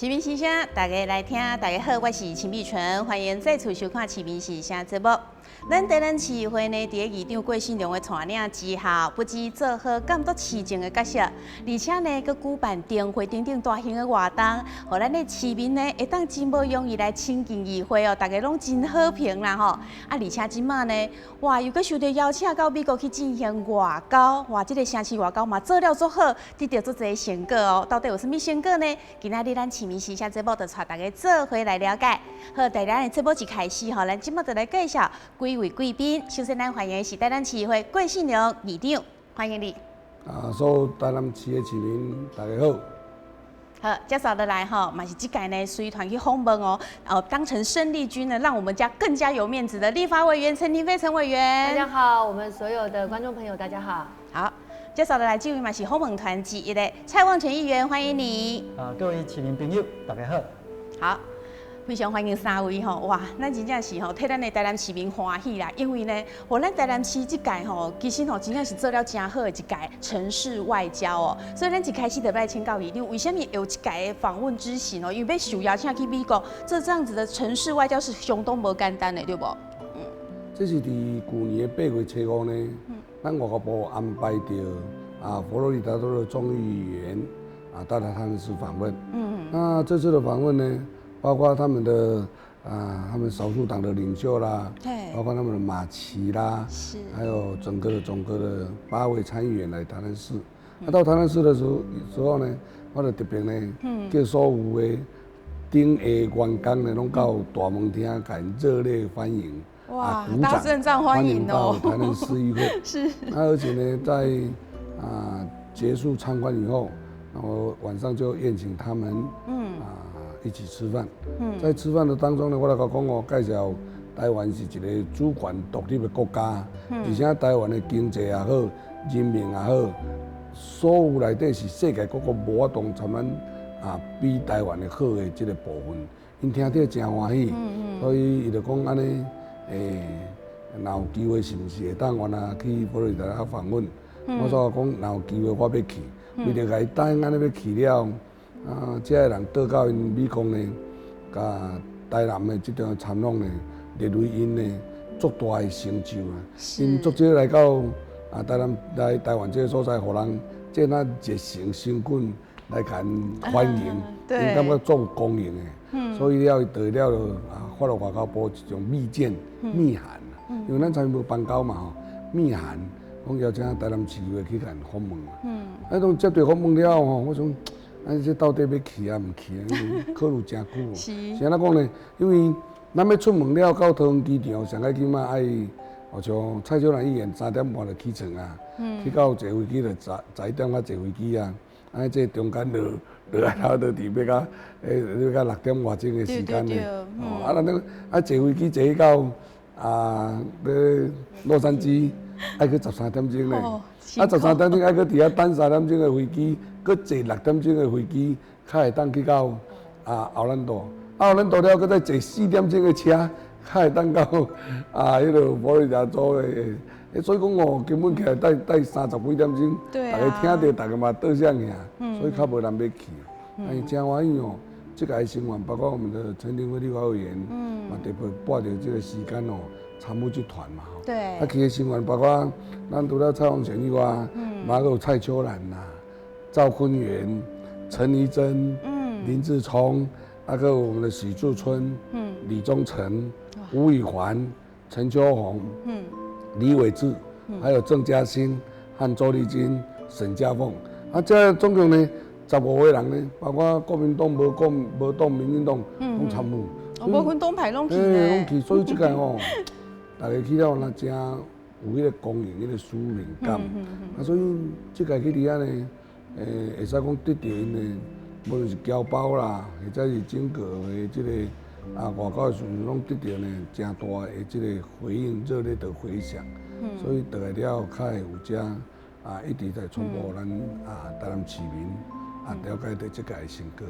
市民时声，大家来听，大家好，我是秦碧纯，欢迎再次收看市民时声节目。咱台南市议会呢，伫议长郭信良的带领之下，不止做好监督市政的角色，而且呢，佮举办灯会等等大型的活动，互咱的市民呢，会当真无容易来亲近议会哦，大家拢真好评啦吼。啊，而且即马呢，哇，又佮受到邀请到美国去进行外交，哇，这个城市外交嘛做了足好，得到足侪成果哦。到底有啥物成果呢？今仔日咱市民时下节目就带大家做回来了解。好，在咱的节目一开始吼，咱即马就来介绍几位贵宾。首先，咱欢迎的是台南市议会郭信良议长，欢迎你。所有台南市的市民，大家好。好，介绍的来哈，嘛是这届呢随团去访问哦，当成生力军呢，让我们家更加有面子的立法委员陈亭妃陈委员。大家好，我们所有的观众朋友，大家好。好，介绍的来这位嘛是访问团之一的蔡旺全议员，欢迎你。各位市民朋友，大家好。好。非常欢迎三位吼，哇，咱真正是吼替咱的台南市民欢喜啦，因为呢，咱台南市这届吼，其实吼真正是做了真好的一届城市外交哦，所以咱一开始就来请教议长，为什么有一届的访问之行哦？因为要受邀请去美国，这样子的城市外交是相当无简单的，对不？这是伫去年的8月初5呢，咱外交部安排着佛罗里达州的众议员到台南市访问。那这次的访问呢？包括他们的他们少数党的领袖啦，包括他们的马奇啦，还有整个的8位参议员来台南市。那到台南市的时候呢，我就特别呢，叫所有的顶下员工呢，拢到大门厅，给热烈欢迎，哇，鼓大阵仗欢迎到台南市议会。是。而且呢，在结束参观以后，然后晚上就宴请他们，一起吃饭。在吃饭的当中呢，我来讲哦，介绍台湾是一个主权独立的国家，而且台湾的经济也好，人民也好，所有内底是世界各国无法同参咱比台湾的好的这个部分，因听得真欢喜，所以伊就讲安尼，若有机会是毋是会当原来去佛罗里达访问？我说讲，若有机会我要去，为着甲伊答应安尼要去了。这个人倒到因美国呢，甲台南的这场参访呢，列为因呢足大的成就啊！因足少来到台湾这个所在，互人这那热情生滚来甲因欢迎，因感觉足有光荣的。所以了，得了发落外交部一种密件、密函，因为咱参无邦交嘛吼，密函讲邀请台南市议会去甲因访问。种接到访问了吼，我想。这到底要去啊？唔去啊？考虑真久。是安怎讲呢？因为咱要出门了，到桃园机场上个起码爱，好像蔡秀兰议员3点半就起床啊，去到坐飞机就11点才坐飞机啊。安这中间落来到到伫要到6点外钟的时间呢。咱坐飞机坐去到洛杉矶，爱去13点钟呢。13点钟爱去伫遐等3点钟的飞机。佮坐6点钟的飞机，才会当去到奥兰多。奥兰多了，佮再坐4点钟的车，才会当到迄个佛罗里达州的。所以讲哦，根本起来待30几点钟，大家听着，大家嘛倒向去，所以较无人要去。真欢喜哦，这个成员包括我们的陈亭妃立法委员，嘛特别拨着这个时间哦，参与这团嘛吼。对。其他成员包括咱除了蔡旺全以外，嘛有蔡秋兰呐。赵坤元、陈怡贞、林志聪，那个我们的许树春、李宗成、吴宇环、陈秋红、李伟智，还有郑嘉欣和周丽君、沈家凤。这总共呢15位人呢，包括国民党、无党、民进党拢参与。无分党派拢去呢。拢去，所以这个吼，大家去了那真有迄个公营、迄个使命感。所以这个去伫遐呢。会使讲得到因的，无论是侨胞啦，或者是整个的这个外交的时阵，拢得到呢真大的这个回应，热烈的回响。所以倒来了，较会有遮一直在传播咱台南市民了解到这个的成果。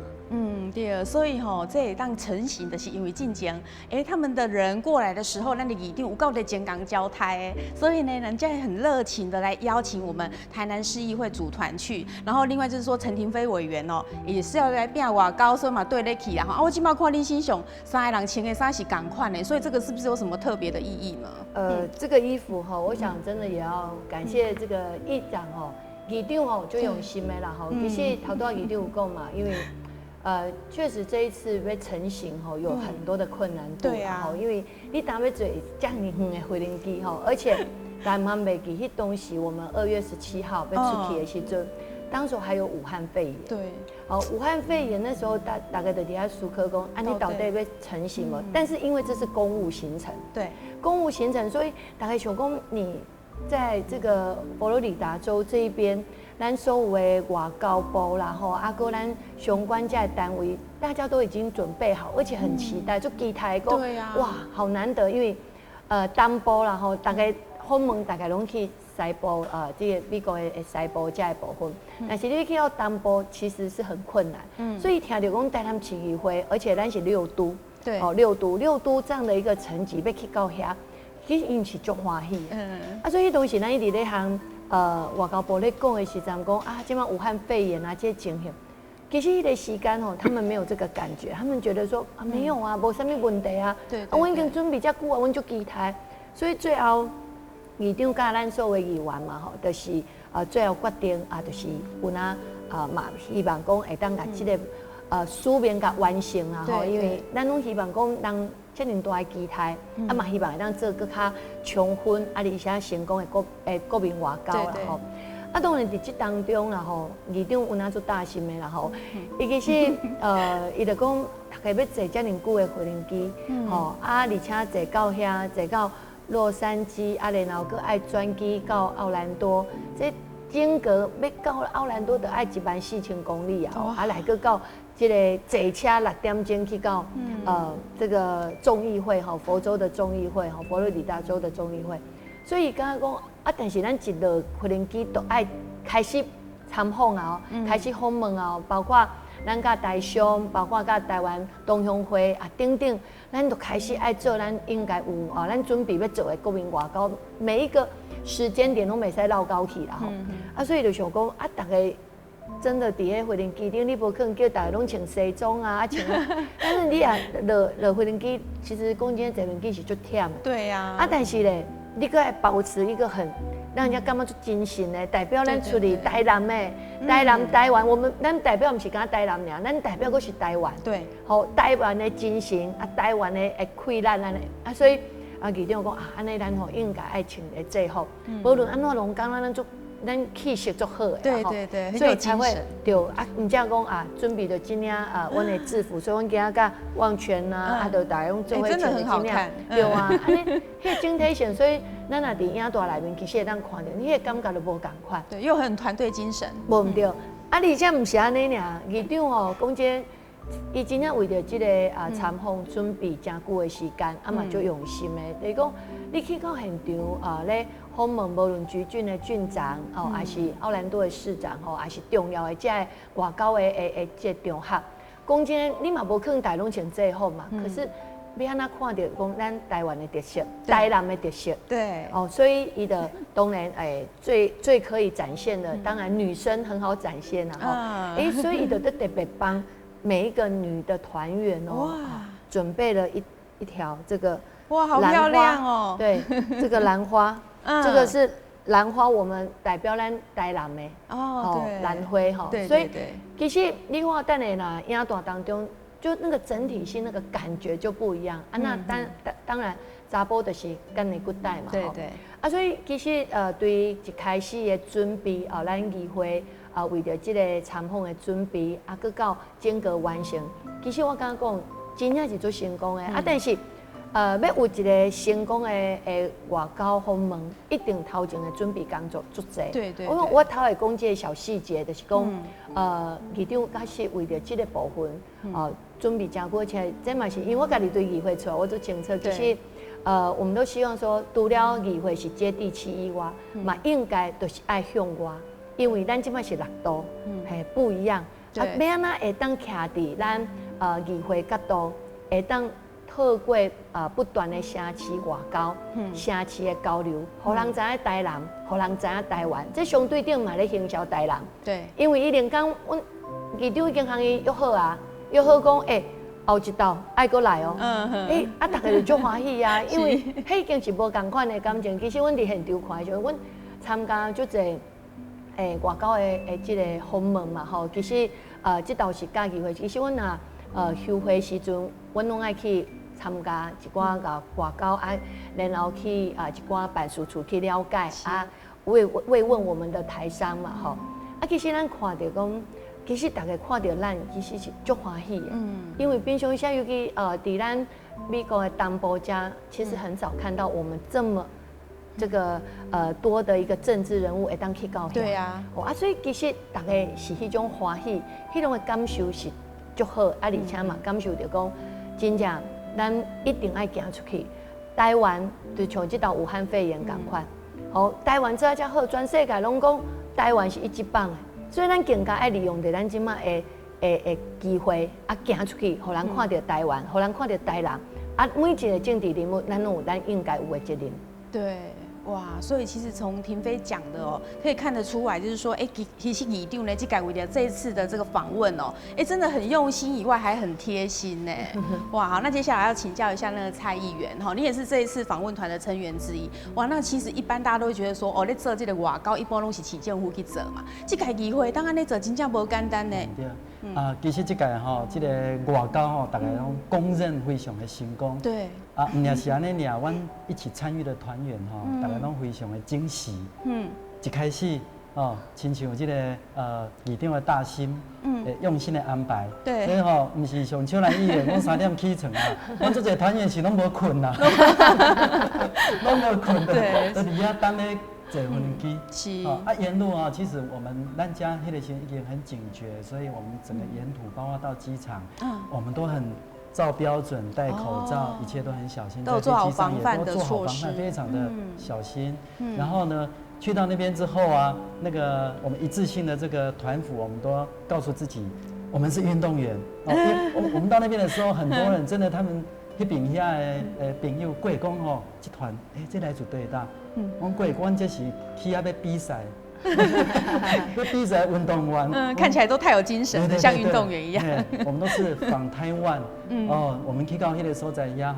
对，所以这会当成型的是因为进前，他们的人过来的时候，咱的议长有够在前港交代的，所以呢，人家很热情的来邀请我们台南市议会组团去。然后另外就是说，陈廷飞委员也是要来变外交，所以嘛对得起啦。我今嘛看恁欣赏三个人穿的衫是同款的，所以这个是不是有什么特别的意义呢？这个衣服我想真的也要感谢这个议长议长就用心的啦其实头多议长有讲嘛，因为确实这一次要成型有很多的困难度因为你当要做这样远的飞行机而且咱们袂记迄当时我们2月17号要出去的时阵，当时还有武汉肺炎。对。武汉肺炎那时候大概就底下苏科讲，你到底要成型吗？但是因为这是公务行程，对，公务行程，所以大概想讲你在这个佛罗里达州这一边。咱所有的外交部啦还咱相关这单位，大家都已经准备好，而且很期待，就期待讲，哇，好难得，因为东部啦大概访问大概拢去西部这个美国的西部这个部分，但是你去到东部其实是很困难，所以听到讲台南市议会，而且咱是6都，对，6都这样的一个层级要去到遐，其实因是足欢喜的，所以当时咱一直咧行。外交部咧讲的时阵讲即马武汉肺炎这情形，其实迄个时间他们没有这个感觉，他们觉得说没有无啥物问题对我已经准备遮久我就期待，所以最后议长甲咱所有的议员嘛就是最后决定就是有嘛希望讲会当甲这个书面甲完成因为咱拢希望讲人。遮尔大的期待，嘛希望会当做更较充分，而且成功的国民外交啦当然伫这当中啦议长有哪做大心的啦伊其实伊就讲大家要坐遮尔久的飞行机而且坐到遐，坐到洛杉矶然后搁爱转机到奥兰多，这整个要到奥兰多就爱14000公里来搁到。这个坐车6点钟去到这个众议会佛州的众议会佛罗里达州的众议会，所以刚刚讲但是咱一落飞行机都爱开始参访开始访问包括咱甲台商，包括甲台湾同乡会等等，咱都开始爱做咱应该有咱准备要做的国民外交，每一个时间点拢袂使落高去啦所以就想讲大家。真的，伫迄飞行机顶，你无可能叫大家拢穿西装穿但是你落飞行机，其实讲真，坐飞机是足忝的。对呀。但是咧，你搁爱保持一个很让人家感觉足精神的，代表咱出去台南的，台湾，咱代表唔是讲台南尔，咱代表佫是台湾。对。台湾的精神台湾的溃烂所以议长讲安尼咱应该爱穿的制服，无论安怎拢讲咱气色足好的，对，所以才会对唔这样讲准备着今年阮的制服，所以阮今仔甲旺泉就大家用做伙穿的今年，对安尼迄整体性，所以咱若伫影大内面，其实会当看到，你迄感觉就无共款，对，又很团队精神，无唔对，而且唔是安尼尔，议长讲真。伊真正为着即个参访准备真久的时间，嘛就用心的。就是讲，你去到现场咧访问，无论橘郡的郡长还是奥兰多的市长还是重要的即个外交的即个场合，讲真，你嘛无可能大拢穿制服嘛。可是要安怎看到讲咱台湾的特色，台南的特色，对，所以伊的当然最可以展现的，当然女生很好展现所以伊就特别帮。每一个女的团员准备了一条这个好漂亮哦！对，这个兰花，这个是兰花，我们代表咱台南的兰花所以其实你看等下啦，影大当中就那个整体性那个感觉就不一样那当然查甫就是干你骨带嘛，对所以其实对一开始的准备咱议会。为着这个参访的准备，搁到整个完成，其实我敢讲，真正是做成功的但是，要有一个成功的外交访问，一定头前的准备工作足济。对，我头会讲这个小细节，就是讲，议长假是为着这个部分，准备真久，而且这嘛是因为我家己对议会出来，我做政策，其实。我们都希望说，除了议会是接地气以外，嘛应该都是爱向外。因为咱即摆是6都，不一样。要安怎会当徛伫咱议会角度，会当透过不断的城市外交、城市的交流，互人知影台南，互人知影台湾，这相对顶嘛咧行销台南。对，因为伊连讲，阮议长已经向伊约好啊，约好讲，后一道爱过来哦。大家就足欢喜啊，因为迄已经是无共款的感情。其实阮伫现场看的时候，阮参加足侪外交的即个访问嘛吼。其实即道是假议会，其实阮休会时阵，阮拢爱去参加一寡外交啊，然后去一寡办事处去了解啊，慰问我们的台商嘛吼。其实咱看到讲，其实大家看到咱其实是足欢喜的，因为平常时尤其伫咱美国的东部家，其实很少看到我们这么这个多的一个政治人物会当去到遐。对啊，所以其实大家是迄种欢喜，迄种的感受是足好，而且嘛感受到讲，真正咱一定爱行出去。台湾就像即道武汉肺炎共款，台湾这遮好，全世界拢讲台湾是一级棒的，所以咱更加爱利用着咱即马的机会行出去，互人看到台湾，互人看到台南，每一个政治人物，咱拢有咱应该有的责任。对。哇，所以其实从婷飞讲的可以看得出来，就是说，其实议长呢，即改为了这一次的这个访问真的很用心以外，还很贴心呢。哇，好，那接下来要请教一下那个蔡议员你也是这一次访问团的成员之一。哇，那其实一般大家都会觉得说，你做这个外交一般拢是市政府去做嘛，这个议会当安尼做真正无简单呢。对。其实这届这个外交大家拢公认非常的成功。对。唔也是安尼尔，阮一起参与的团员大家拢非常的惊喜。一开始亲像这个议长的大心，用心的安排。对。所以唔是像秋兰议员，讲3点起床啊，阮这个团员是拢无困啦，拢无困的，都伫遐等咧。坐飞机是沿路其实咱家迄个时候已经很警觉，所以我们整个沿途，包括到机场，我们都很照标准，戴口罩，一切都很小心，都有做好防范的做好防范，非常的小心。然后呢，去到那边之后那个我们一致性的这个团服，我们都告诉自己，我们是运动员。我们到那边的时候，很多人真的他们迄边遐的朋友过讲这团这来自对大。我过，我这是去要比赛，要比赛运动员，看起来都太有精神了，像运动员一样。我们都是from Taiwan，我们去到迄个所在遐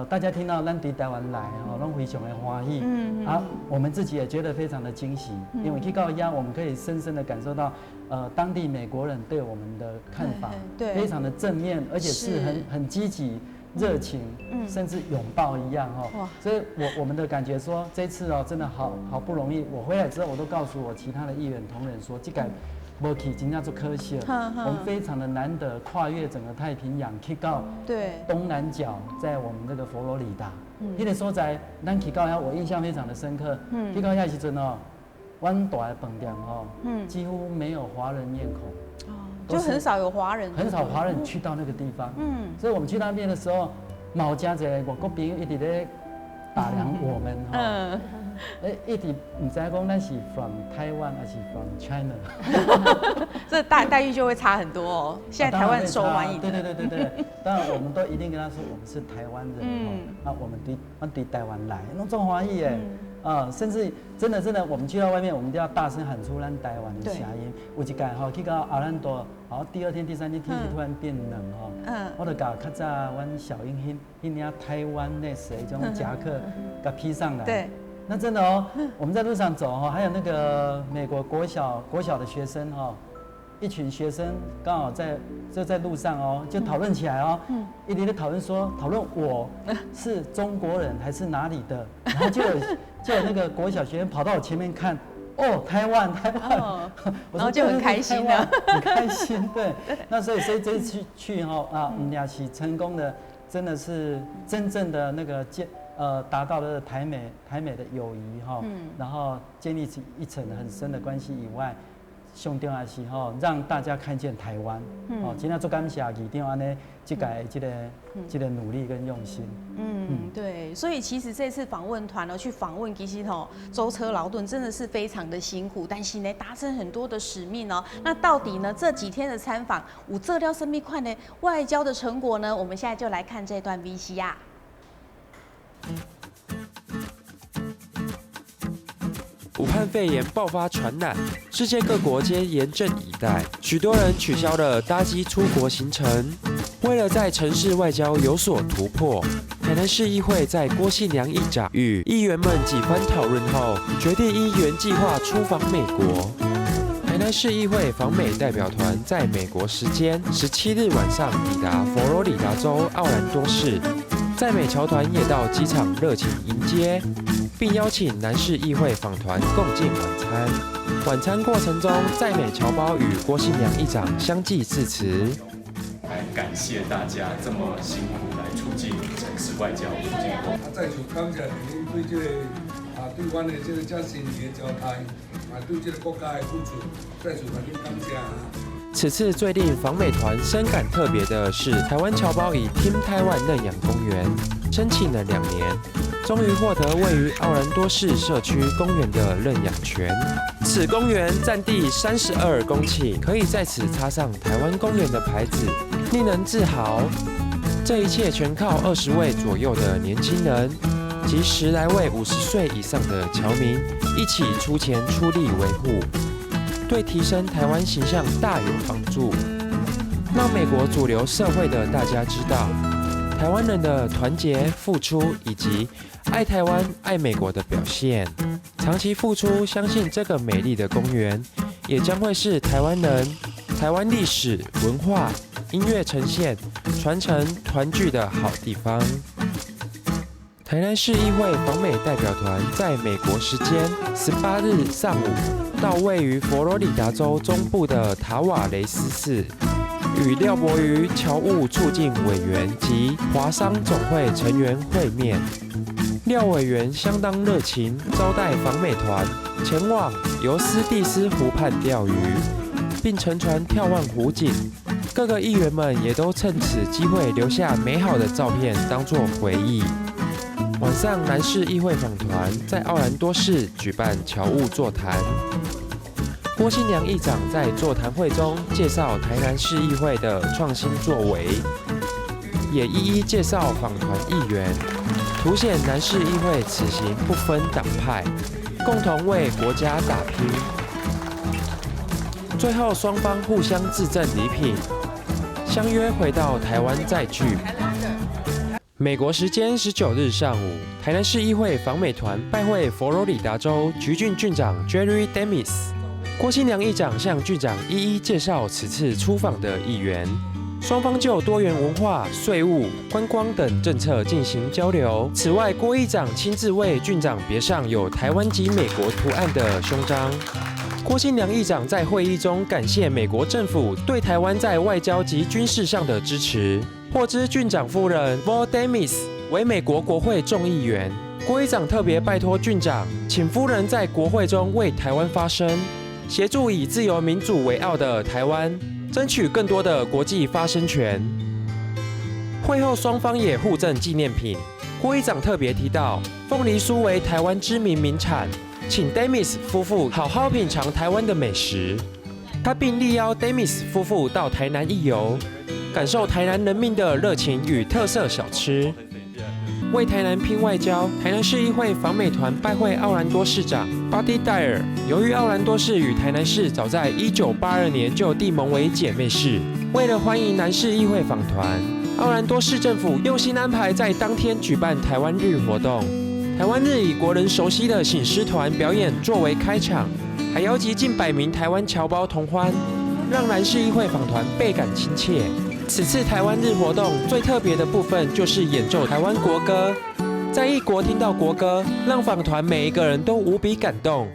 大家听到咱伫台湾来拢非常的欢喜，我们自己也觉得非常的惊喜，因为去到遐我们可以深深的感受到，当地美国人对我们的看法，非常的正面，而且是很积极。热情，甚至拥抱一样所以我们的感觉说，这一次真的好不容易。我回来之后，我都告诉我其他的议员同仁说，这个没去真正做可惜了。我们非常的难得跨越整个太平洋，去到东南角，在我们这个佛罗里达，那个所在，咱去到遐，我印象非常的深刻。去到遐时阵阮大的饭店几乎没有华人面孔。就很少有华人，很少华人去到那个地方，所以我们去那边的时候，毛家这外国朋友一直在打量我们一直唔知讲咱是 from Taiwan 还是 from China， 这待遇就会差很多现在台湾受欢迎，对，当然我们都一定跟他说我们是台湾人我们对台湾来，那种欢喜耶。甚至真的，我们去到外面，我们都要大声喊出咱台湾的声音。有一届去到奥兰多，第2天、第3天天气突然变冷我就把较早阮小英迄领台湾那时迄种夹克给披上来。对，那真的我们在路上走还有那个美国国小的学生一群学生刚好在路上就讨论起来一直在讨论我是中国人还是哪里的，然后就有那个国小学生跑到我前面看，台湾，然后就很开心了，很开心，对。那所以这一次去我们俩是成功的，真的是真正的那个达到了台美的友谊然后建立起一层很深的关系以外。上重要是让大家看见台湾。今天做感谢议长安尼这个努力跟用心。对，所以其实这次访问团去访问其实舟车劳顿真的是非常的辛苦，但是呢达成很多的使命哦。那到底呢这几天的参访有做了什么款的外交的成果呢？我们现在就来看这段 VCR。武汉肺炎爆发传染，世界各国皆严阵以待，许多人取消了搭机出国行程。为了在城市外交有所突破，台南市议会在郭信良议长与议员们几番讨论后，决定依原计划出访美国。台南市议会访美代表团在美国时间17日晚上抵达佛罗里达州奥兰多市，在美侨团也到机场热情迎接，并邀请南市议会访团共进晚餐。晚餐过程中，在美侨胞与郭信良议长相继致辞。来感谢大家这么辛苦来促进城市外交，促进公。再次感谢您对这个对阮的这个这心意的交代，对这个国家的付出，再次向您感谢。此次最令访美团深感特别的是，台湾侨胞以 Team Taiwan 认养公园申请了2年，终于获得位于奥兰多市社区公园的认养权。此公园占地32公顷，可以在此插上台湾公园的牌子，令人自豪。这一切全靠20位左右的年轻人及10来位50岁以上的侨民一起出钱出力维护，对提升台湾形象大有帮助，让美国主流社会的大家知道台湾人的团结付出以及爱台湾爱美国的表现。长期付出，相信这个美丽的公园也将会是台湾人、台湾历史文化、音乐呈现、传承、团聚的好地方。台南市议会访美代表团在美国时间18日上午到位于佛罗里达州中部的塔瓦雷斯市，与廖博瑜侨务促进委员及华商总会成员会面。廖委员相当热情，招待访美团前往尤斯蒂斯湖畔钓鱼，并乘船眺望湖景。各个议员们也都趁此机会留下美好的照片当作回忆。晚上，南市议会访团在奥兰多市举办侨务座谈。郭信良议长在座谈会中介绍台南市议会的创新作为，也一一介绍访团议员，凸显南市议会此行不分党派，共同为国家打拼。最后，双方互相致赠礼品，相约回到台湾再聚。美国时间19日上午，台南市议会访美团拜会佛罗里达州橘郡郡长 Jerry Demis。郭信良议长向郡长一一介绍此次出访的议员，双方就多元文化、税务、观光等政策进行交流。此外，郭议长亲自为郡长别上有台湾及美国图案的胸章。郭信良议长在会议中感谢美国政府对台湾在外交及军事上的支持，获知郡长夫人 Val Demis 为美国国会众议员。郭议长特别拜托郡长，请夫人在国会中为台湾发声，协助以自由民主为傲的台湾，争取更多的国际发声权。会后，双方也互赠纪念品。郭议长特别提到，凤梨酥为台湾知名名产，请 Demis 夫妇好好品尝台湾的美食。他并力邀 Demis 夫妇到台南一游，感受台南人民的热情与特色小吃。为台南拼外交，台南市议会访美团拜会奥兰多市长 Buddy Dyer。由于奥兰多市与台南市早在1982年就缔盟为姐妹市，为了欢迎南市议会访团，奥兰多市政府用心安排在当天举办台湾日活动。台湾日以国人熟悉的醒狮团表演作为开场，还邀集近100名台湾侨胞同欢，让南市议会访团倍感亲切。此次台湾日活动最特别的部分就是演奏台湾国歌，在异国听到国歌，让访团每一个人都无比感动。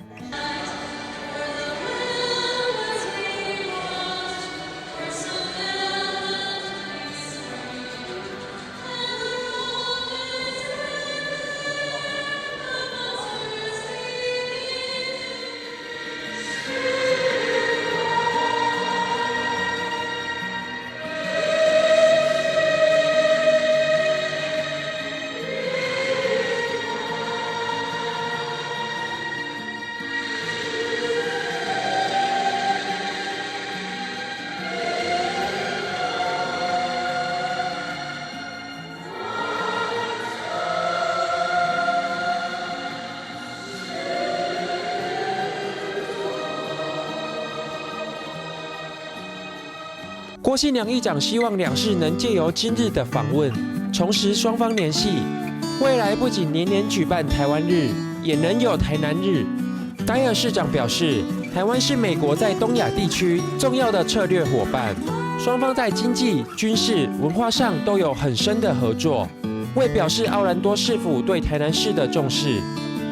郭信良议长希望两市能借由今日的访问，重拾双方联系。未来不仅年年举办台湾日，也能有台南日。戴尔市长表示，台湾是美国在东亚地区重要的策略伙伴，双方在经济、军事、文化上都有很深的合作。为表示奥兰多市府对台南市的重视，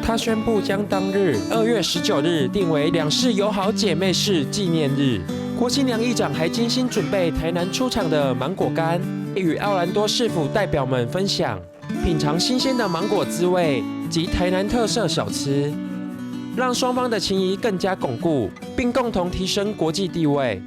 他宣布将当日2月19日定为两市友好姐妹市纪念日。郭信良议长还精心准备台南出厂的芒果干，与奥兰多市府代表们分享，品尝新鲜的芒果滋味及台南特色小吃，让双方的情谊更加巩固，并共同提升国际地位。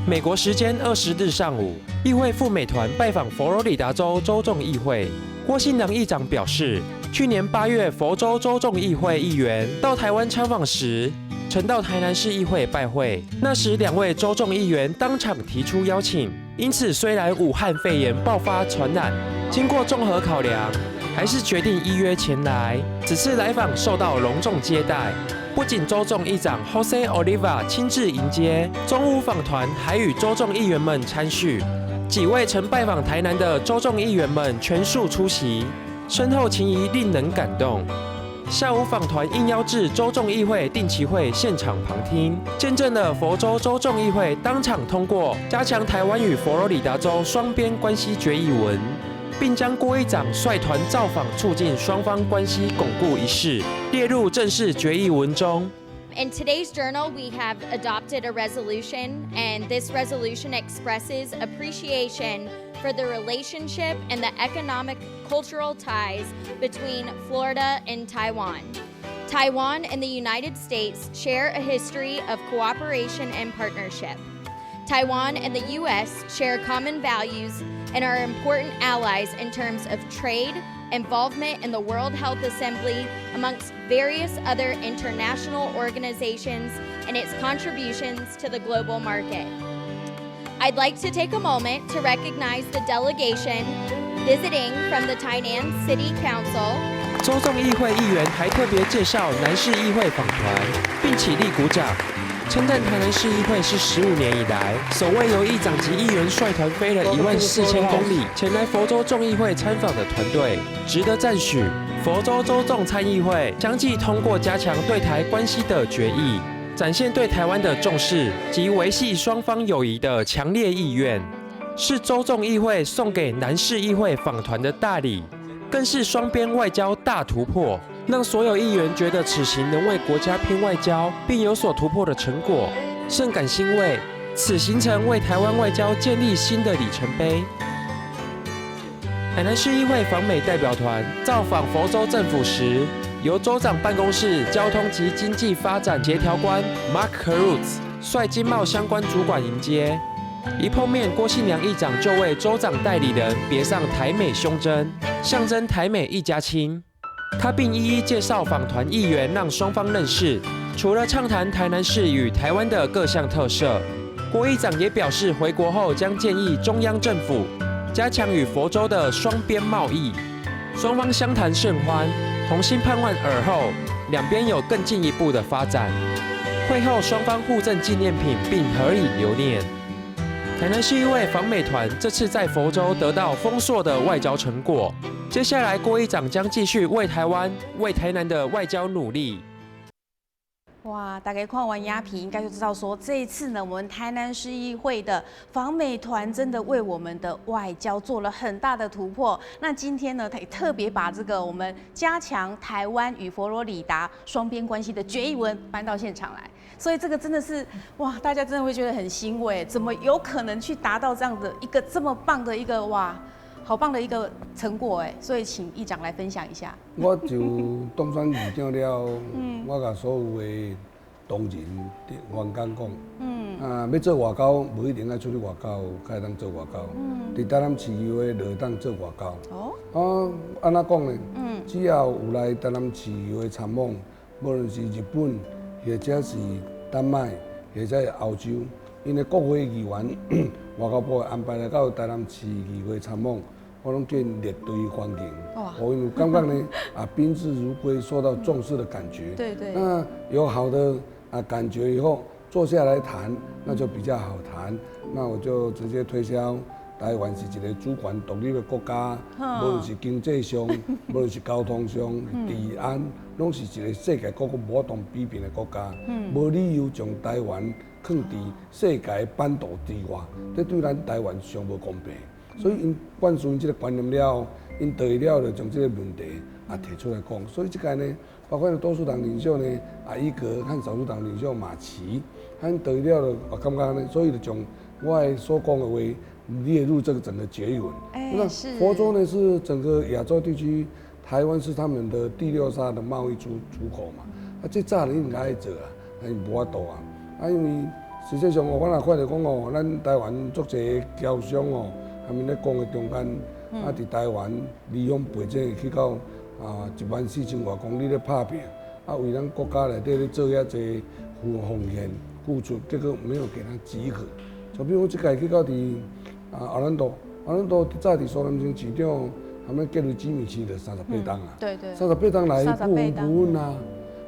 美国时间20日上午，议会赴美团拜访佛罗里达州州众议会。郭信良议长表示，去年8月佛州州众议会议员到台湾参访时，曾到台南市议会拜会，那时2位州众议员当场提出邀请。因此，虽然武汉肺炎爆发传染，经过综合考量，还是决定依约前来。此次来访受到隆重接待，不仅州众议长 Jose Oliva 亲自迎接，中午访团还与州众议员们参叙。几位曾拜访台南的州众议员们全数出席，深厚情谊令人感动。下午访团应邀至州众议会定期会现场旁听，见证了佛州州众议会当场通过加强台湾与佛罗里达州双边关系决议文，并将郭议长率团造访促进双方关系巩固一事列入正式决议文中。In today's journal, we have adopted a resolution, and this resolution expresses appreciation for the relationship and the economic cultural ties between Florida and Taiwan. Taiwan and the United States share a history of cooperation and partnership. Taiwan and the U.S. share common values and are important allies in terms of trade, involvement in the World Health Assembly, amongst various other international organizations, and its contributions to the global market. I'd like to take a moment to recognize the delegation visiting from the Tainan City Council. 州众议会议员还特别介绍南市议会访团，并起立鼓掌，称赞台南市议会是15年以来首位由议长及议员率团飞了14000公里前来佛州众议会参访的团队，值得赞许。佛州州众参议会相继通过加强对台关系的决议，展现对台湾的重视及维系双方友谊的强烈意愿，是州众议会送给南市议会访团的大礼，更是双边外交大突破，让所有议员觉得此行能为国家拼外交并有所突破的成果，甚感欣慰。此行程为台湾外交建立新的里程碑。台南市议会访美代表团造访佛州政府时，由州长办公室交通及经济发展协调官 Mark Carruth 率经贸相关主管迎接。一碰面，郭信良议长就为州长代理人别上台美胸针，象征台美一家亲。他并一一介绍访团议员，让双方认识。除了畅谈台南市与台湾的各项特色，郭议长也表示，回国后将建议中央政府加强与佛州的双边贸易。双方相谈甚欢，同心盼望尔后两边有更进一步的发展。会后双方互赠纪念品，并合影留念。台南市议会访美团这次在佛州得到丰硕的外交成果，接下来郭议长将继续为台湾、为台南的外交努力。哇，大家看完影片应该就知道说，这一次呢，我们台南市议会的访美团真的为我们的外交做了很大的突破。那今天呢，他也特别把这个我们加强台湾与佛罗里达双边关系的决议文搬到现场来，所以这个真的是哇，大家真的会觉得很欣慰，怎么有可能去达到这样的一个这么棒的一个哇？好棒的一个成果哎，所以请议长来分享一下。我就当选议长了，我甲所有的同仁、员工讲，要做外交，无一定要出去外交，才会当做外交。伫台南市议会就会当做外交。安怎讲呢？只要有来台南市议会参访，无论是日本，或者是丹麦，或者是欧洲，因为国会议员、外交部安排来到台南市议会参访。我拢叫列队欢迎，我有感觉呢，宾至如归，受到重视的感觉。对对。那有好的感觉以后，坐下来谈，那就比较好谈。那我就直接推销。台湾是一个主权独立的国家，无论是经济上，无论是交通上、治安，拢是一个世界各个无同比拼的国家。无理由将台湾放伫世界版图之外，这对咱台湾上无公平。所以因灌输因这个观念了，因得了就将这个问题提出来讲。所以这个呢，包括多数党领袖呢，伊格和少数党领袖马奇，和得了了，我感觉呢，所以就将我所讲的话。列入这个整个结缘。那佛州呢是整个亚洲地区，台湾是他们的第6大的贸易出口嘛。这早你应该爱做啊，但是无法度啊。因为实际上我若看到讲哦，咱台湾足侪侨商哦，他们咧讲的中间，伫台湾利用北京去到14000外公里咧拍拼，为咱国家内底咧做遐侪奉献付出，结果没有给他集合。就比如即届去到伫奥兰多早伫苏南省市长，他们结为吉米奇的38档啊，对对，38档来不闻不问啊，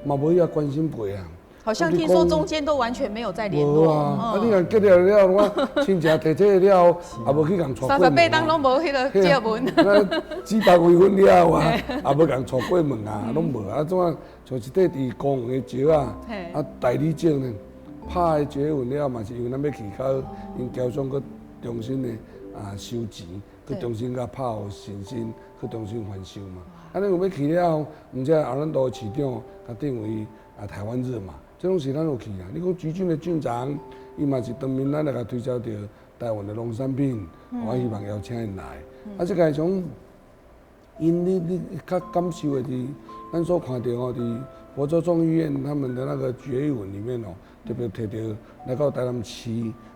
嘛无遐关心陪啊。好像听说中间都完全没有在联络。你若结了了，我亲戚提这个了，也无去共带过门。38档拢无迄个接吻。那几百位婚了啊，也无共带过门啊，拢无啊，怎啊像一块伫公园的石啊，代理证呢，拍的结婚了嘛是因为咱要去到因侨商去。重新的收钱，去重新甲拍好信心，去重新翻修嘛。你有要去了，毋则奥兰多市长甲定为台湾日嘛，这拢是咱有去啊。你讲橘郡的郡长，伊嘛是当面咱来甲推销着台湾的农产品，我希望邀请因来。即个从因你较感受的是，咱所看到哦，伫佛州众议院他们的那个决议文里面哦，特别提到来到台南市。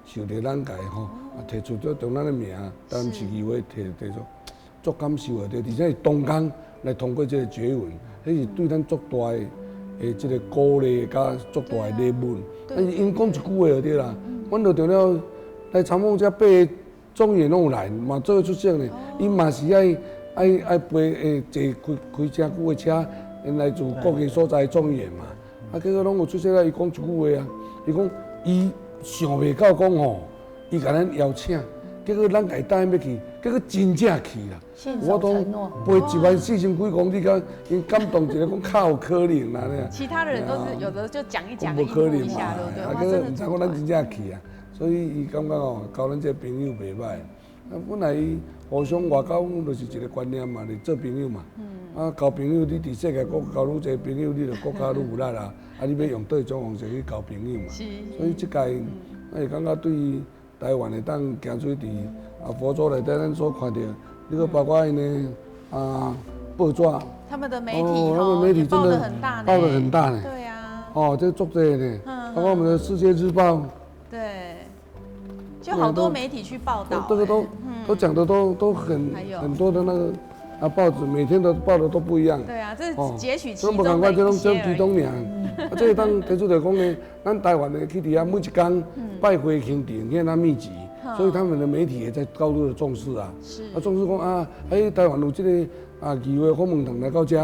受着咱家吼，提出咗从咱的名，台南市议会提出足感受的，而且是同工来通过这个决议文，迄是对咱足大的这个鼓励甲足大的礼物。但是因讲一句话就对啦，阮就除了来参访这8个众议员拢有来，嘛做出席呢。因嘛是爱陪坐开真久的车，因来自各个所在的众议员嘛。结果拢有出席啦，伊讲一句话啊，伊讲伊。想袂到讲吼，伊甲咱邀请，结果咱家答应要去，结果真正去啦。我讲飞14000几公里，甲因感动一个讲较有可能啦。其他的人都是有的就讲一讲，无可能一下，对不对？结果毋知讲咱真正去啊，所以伊感觉哦，交咱这朋友袂歹。本来互相外交就是一个观念嘛，是做朋友嘛。交朋友，你伫世界各交愈侪朋友，你就国家愈有力啦。你要用对种方式去交朋友嘛？所以即届，我会感觉对台湾会当行出伫佛州内底，咱所看到，你个包括因的报纸，他们的媒体他们媒体真的报得很大呢。对啊。这足多呢。包括我们的《世界日报》。对。就好多媒体去报道。这个都讲的都很多的那个。报纸每天都报的都不一样。对啊，这是截取其中的一些而已。所以无共款，这种其中尔。这个当提出来讲呢，咱台湾的去底下每一天拜会庆典，现在密集，所以他们的媒体也在高度的重视啊。是。重视讲台湾有这个议会访问团来到这，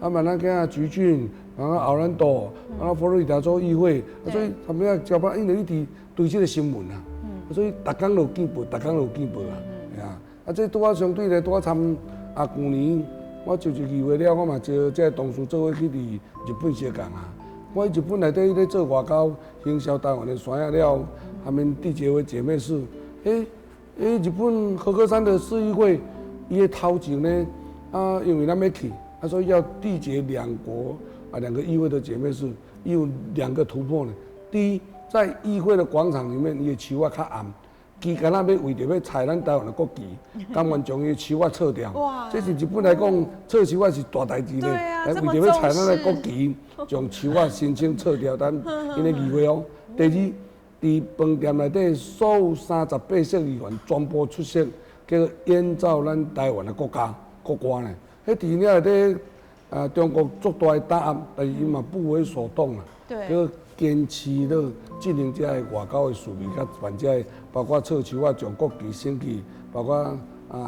嘛咱个橘郡，奥兰多，佛罗里达州议会，所以他们要交办，因为一直对这个新闻啊，所以逐工都有见报，逐工都有见报啊。这拄啊相对来拄啊参。去年我就议会了，我嘛招这个同事做伙去伫日本相共啊。我喺日本内底咧做外交行销台湾的山野了，他们缔结为姐妹市。日本和歌山的市议会，伊的头前呢，因为咱要去，所以要缔结2国2个议会的姐妹市，有2个突破呢。第一，在议会的广场里面，伊的树啊较暗。伊敢若要为着要踩咱台湾的国旗，甘愿将伊树啊撤掉。哇！这是日本来讲，撤树啊是大代志呢。对啊，为着要踩咱的国旗，将树啊申请撤掉，咱因的议会哦。第二，伫饭店内底所有38席议员全部出席，叫演奏咱台湾的国歌呢。迄电影内底中国足大的打压，但是伊嘛不为所动啊。对。坚持了进行这个外交的事宜，甲办这个包括撤树啊、将国旗升起，包括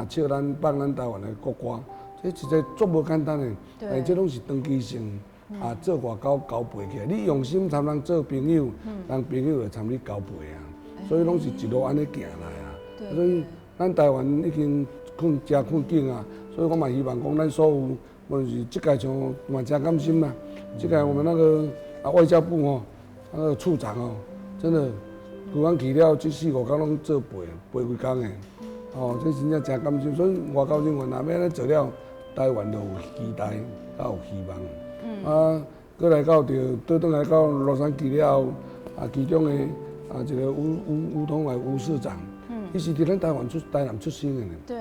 唱咱放咱台湾的国歌，这实在足无简单的。但这拢是长期性啊，做外交交配起来，你用心参人做朋友，人朋友会参你交配啊，所以拢是一路安尼行来啊。所以咱台湾已经真困境啊，所以我嘛希望讲咱所有，无论是这届像嘛真甘心啦，这届我们那个外交部哦，那个处长哦，真的规工去了这4、5天拢做陪几工的，哦，这真正真甘心。所以外交人员若要安尼做了，台湾就有期待，才有希望。啊，过来到倒转来到洛杉矶了后，啊，其中的一个吴统的吴市长，伊是伫咱台南出生的呢。对。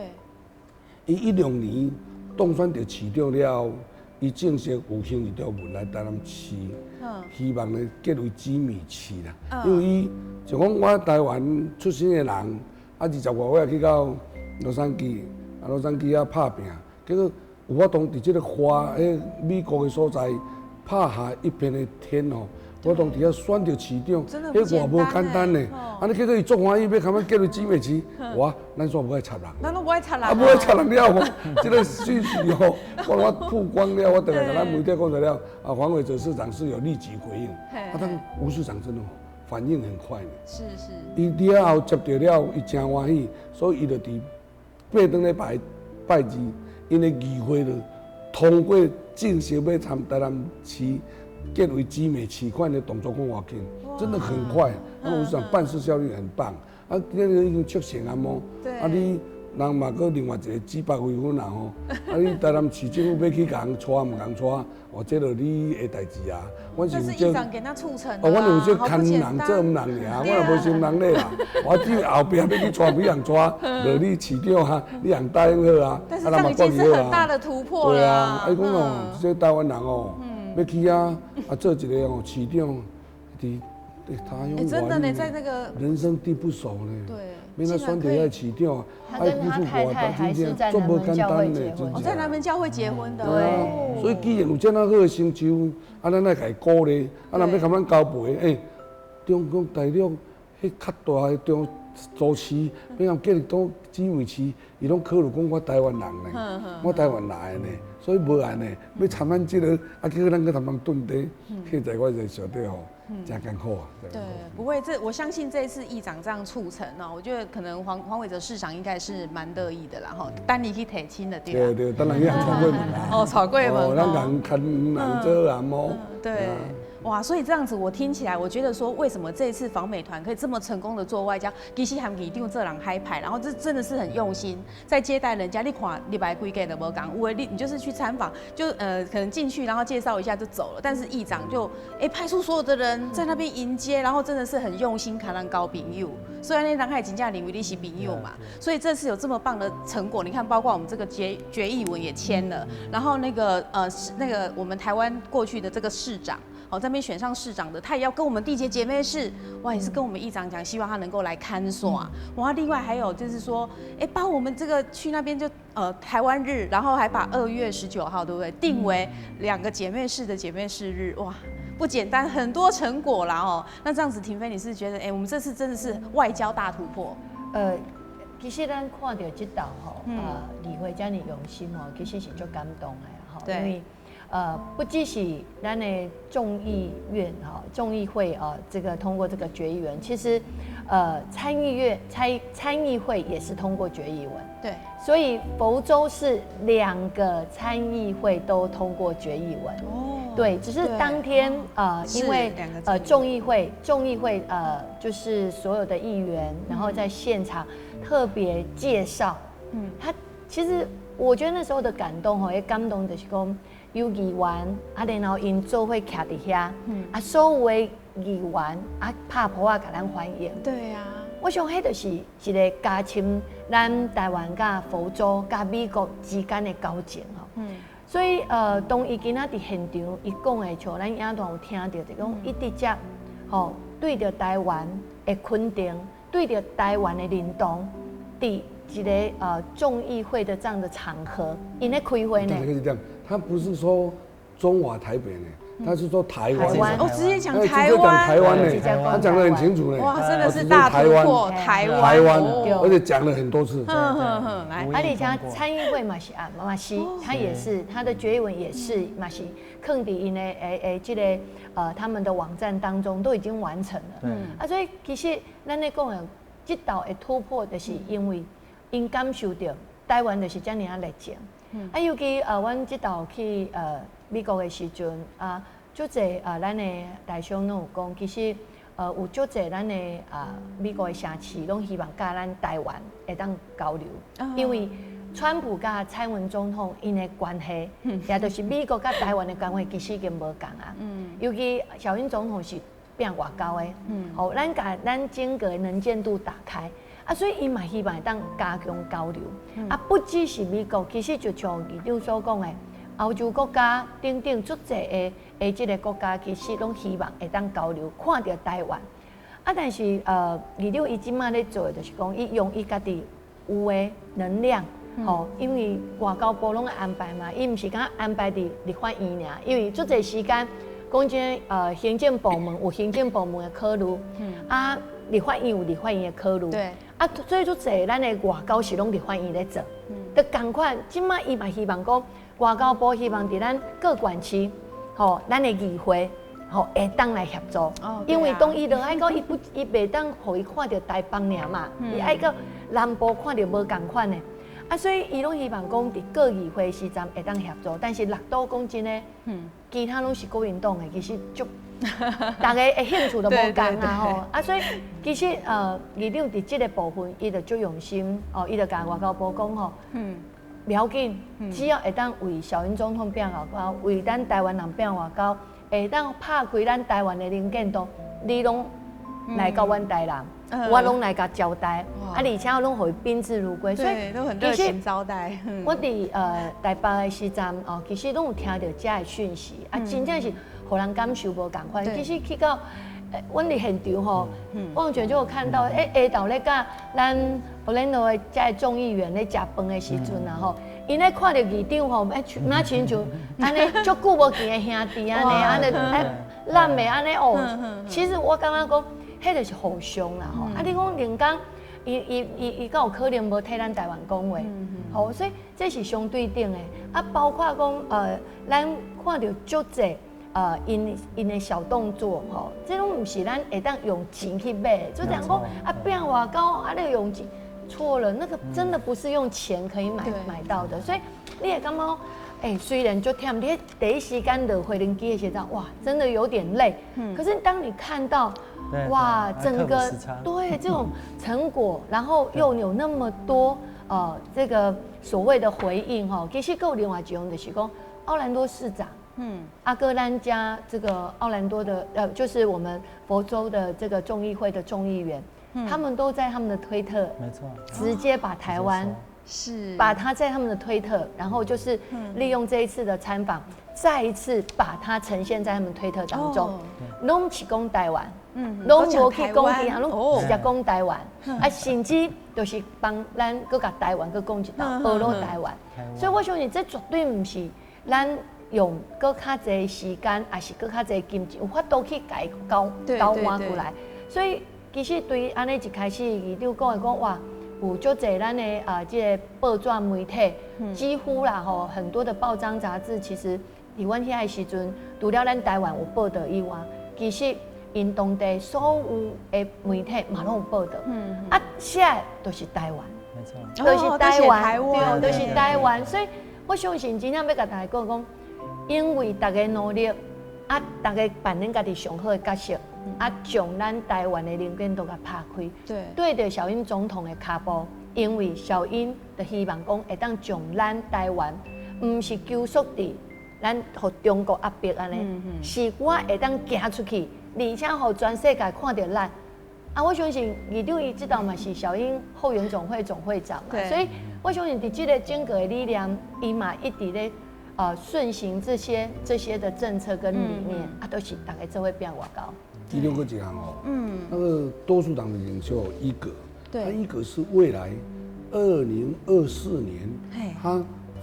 伊16年当选着市长了后，伊正式有行一条文来台南市，希望呢结为知名市啦。因为伊就讲我台湾出生的人，啊20外岁去到洛杉矶，洛杉矶啊拍拼，结果有法当伫即个花美国的所在拍下一片的天哦。我当伫遐选着市长，迄外无简单呢。安尼结果伊足欢喜，要感觉结为姊妹市，哇，咱煞无爱插人。咱拢无爱插人。无爱插人了吼，即个讯息吼，我曝光了，我等下甲咱媒体讲了，黄伟哲市长是有立即回应。但吴市长真的反应很快呢。是。伊了后接到了，伊真欢喜，所以伊就伫8天礼拜二，因的议会就通过正式要参台南市。结为知名市款的动作讲偌紧，真的很快。吴市长办事效率很棒。啊，今日已经促成啊么？啊，你人嘛搁另外一个几百位分人吼。啊，你台南市政府要去甲人带，唔甲人带，哦，这就你的代志啊。这是议长给他促成。哦，阮有这看人做唔人尔，我也无心人咧啦。我只后壁要去带几人带，就你市长哈，你人答应好啊。但是这样已经是很大的突破了。对啊，伊讲哦，这台湾人哦。要去做一个市长，伫他用真的呢，在那个人生地不熟呢。对，免得选择市长，他跟他太太还是在南门教会结婚，在南门教会结婚的。对，所以既然有这样好的成就，咱来给鼓励，咱要甲咱交陪，中国大陆迄较大的都市，比如建立到姊妹市，伊拢考虑讲我台湾人呢，我台湾来的呢。所以无爱呢，要参咱这个，结果咱搁参咱炖茶，现在我就晓得吼，真艰苦啊。对，不会，我相信这次议长这样促成哦，我觉得可能黄伟哲市长应该是蛮乐意的啦吼，等你去提亲的对吧？对，当然去闯过门啦。哦，闯过门哦。咱人看人做人么？对。哇，所以这样子我听起来，我觉得说为什么这一次访美团可以这么成功的做外交，其实他们一定这人嗨派，然后这真的是很用心在接待人家。你看你来规格的无讲，有的你就是去参访，就可能进去然后介绍一下就走了，但是议长就派出所有的人在那边迎接，然后真的是很用心，看人交朋友。虽然那人还真正认为你是朋友嘛，所以这次有这么棒的成果，你看包括我们这个决议文也签了，然后那个我们台湾过去的这个市长。哦，这边选上市长的，他也要跟我们缔结姐妹市，哇，也是跟我们议长讲，希望他能够来看耍。哇，另外还有就是说，把我们这个去那边就台湾日，然后还把2月19号，对不对？定为2个姐妹市的姐妹市日，哇，不简单，很多成果啦哦。那这样子，婷飞，你是觉得，我们这次真的是外交大突破？其实咱看到这道吼，李辉这样的用心哦，其实是足感动的哈，因为。不只是咱的众议院众议会这个通过这个决议文，其实参议会也是通过决议文。对，所以佛州是2个参议会都通过决议文。哦，对，只是当天因为众议会就是所有的议员，然后在现场特别介绍。他其实我觉得那时候的感动也感动就是讲。有议员然后因做伙徛伫遐，所有的议员拍谱甲咱欢迎。对啊，我想迄就是一个加深咱台湾甲佛州甲美国之间的交情吼。所以当伊今仔伫现场，伊讲的像咱影段有听到，就讲伊直接对着台湾的肯定，对着台湾的认同，伫一个众议会的这样的场合，因咧开会呢。他不是说中华台北呢，他是说台湾，台湾哦，直接讲他台直接讲台湾，湾呢直接，讲他讲得很清楚呢。哇，真的是直接大突台湾破，台湾，台湾，哦而且讲了很多次。来，而且像参议会嘛是啊，嘛是，他也是他的决议文也是嘛是，坑底因的这个他们的网站当中都已经完成了。所以其实咱咧讲的这道的突破，就是因为因感受到台湾就是这样啊热情。尤其阮这道去美国的时阵啊，足侪咱的大兄拢有讲，其实有足侪咱的美国的城市拢希望甲咱台湾会当交流，因为川普甲蔡英文总统因的关系，也就是美国甲台湾的关系其实已经无共啊。尤其小英总统是变外交的，好，咱甲咱整个能见度打开。所以伊嘛希望当加强交流，不只是美国，其实就像议长所讲的，欧洲国家等等足侪的这个国家，其实拢希望会当交流，看到台湾。但是议长伊即马咧做的就是讲，伊用伊家己有的能量，因为外交部拢安排嘛，伊毋是讲安排伫立法院尔，因为足侪时间，讲真行政部门有行政部门的考虑，立法院有立法院的考虑。对。所以就侪咱的外交是拢立法院咧做，就同款。即马伊嘛希望讲外交部希望伫咱各管区，咱的议会，会当来协助。因为当伊落爱讲，伊袂当互伊看到台北尔嘛，伊爱到南部看到无共款的。所以伊拢希望讲伫各议会时阵会当协助，但是六都讲真诶，其他拢是国民党的，其实足。大家的兴趣都无共啊所以其实议长伫即个部分，伊就足用心伊就甲外交部讲不要紧，只要会当为小英总统变外交，为咱台湾人变外交，会当拍开咱台湾的能见度，你拢来到阮台南，我拢来甲交代，而且我拢互伊宾至如归，所以都很热情招待。我伫台北的时阵其实拢有听到这的讯息真正是。互人感受无共款，其实去到阮伫现场我完全就有看到下昼咧甲咱Orlando的遮个众议员咧食饭的时阵因咧看到议长那亲像安尼足久无见的兄弟安尼咱袂安尼其实我感觉讲，迄就是互相啦你讲人工伊敢有可能无替咱台湾讲话，所以这是相对等的包括讲咱看到足侪。因的小动作这种不是咱会当用钱去买，就这样讲变外交你用钱，错了，那个真的不是用钱可以买到的，所以你也感觉虽然就忝，你第一时间落回灵机的时候，哇，真的有点累。可是当你看到哇，整个对这种成果，然后又有那么多这个所谓的回应其实还有另外一种就是讲奥兰多市长。阿哥兰加这个奥兰多的就是我们佛州的这个众议会的众议员，他们都在他们的推特，没错，直接把台湾把它在他们的推特，然后就是利用这一次的参访，再一次把它呈现在他们推特当中，拢是讲台湾，拢无去讲其他，拢直接讲台湾，甚至就是帮咱搁甲台湾搁讲一道，俄罗台湾，所以我相信这绝对不是咱。用搁较侪时间，还是搁较侪金钱，有法度去改交换过来。所以其实对于安尼一开始，议长讲的讲哇，有足侪咱的这个报纸媒体，几乎啦很多的报章杂志，其实伫阮遐的时阵，除了咱台湾有报道以外，其实因当地所有的媒体嘛拢有报道。写都是台湾，没错，都是台湾，对，都是台湾。所以我相信真正要甲大家讲。因为大家努力，大家扮演家己上好的角色，将咱台湾的能见度给拍开。对着小英总统的脚步，因为小英就希望讲会当将咱台湾，唔是拘束伫咱互中国压迫安尼，是我会当行出去，而且互全世界看到咱。我相信议长伊知道嘛是小英后援总会总会长嘛，所以我相信伫这个整个的力量，伊嘛一直咧。顺行这些的政策跟理念都是大概这会变外交。第六个几行那个多数党的领袖伊格，伊格是未来2024年他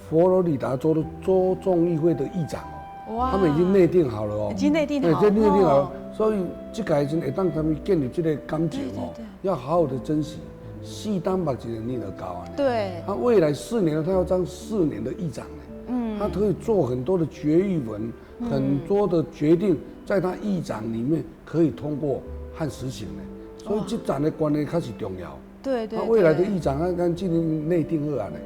佛罗里达州的州众议会的议长哇他们已经内定好了哦，已经内定好了，对，内定好了，所以这个时阵会当他们建立这个感情哦，要好好的珍惜。4当目一个你就高啊，对，他未来4年他要当4年的议长呢，他可以做很多的决议文，很多的决定在他议长里面可以通过和实行呢，所以这站的观念开始重要。对对，他未来的议长按今年内定二案呢。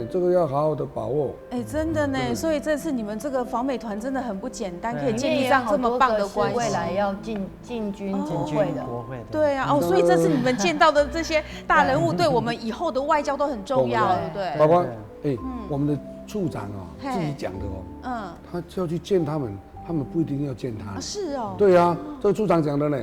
这个要好好的把握。真的呢，所以这次你们这个访美团真的很不简单，可以建立上上这么棒的关系。未来要进军国会的，对啊，所以这次你们见到的这些大人物，对我们以后的外交都很重要，对不对？包括我们的处长自己讲的他要去见他们不一定要见他。是哦。对啊，这个处长讲的呢，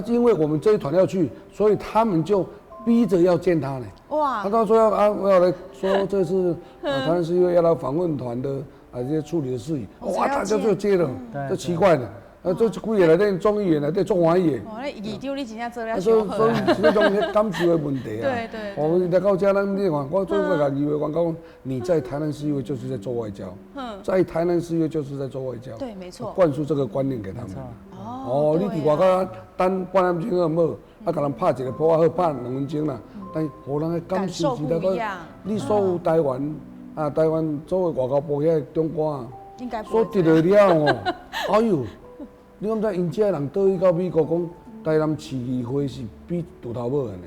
因为我们这一团要去，所以他们就逼着要见他呢。哇！他说我要来说这是台湾是因为要来访问团的这些处理的事宜，哇，大家就接了，这奇怪的。这几个来底众议员来底做欢喜的。那议长你真正做了所以是那种感受的问题啊。对对。我们来到这，咱你看，我做个议会广告，你在台南市议会就是在做外交，在台南市议会就是在做外交。对，没错。灌输这个观念给他们。你伫外口等半点钟好唔好？甲人拍一个破好，拍2分钟啦。但互人的感受是那个，你所有台湾作为外交部遐长官所得到了哦，哎呦！你敢知因遮人倒去到美国讲，台南市议会是比杜头母的呢？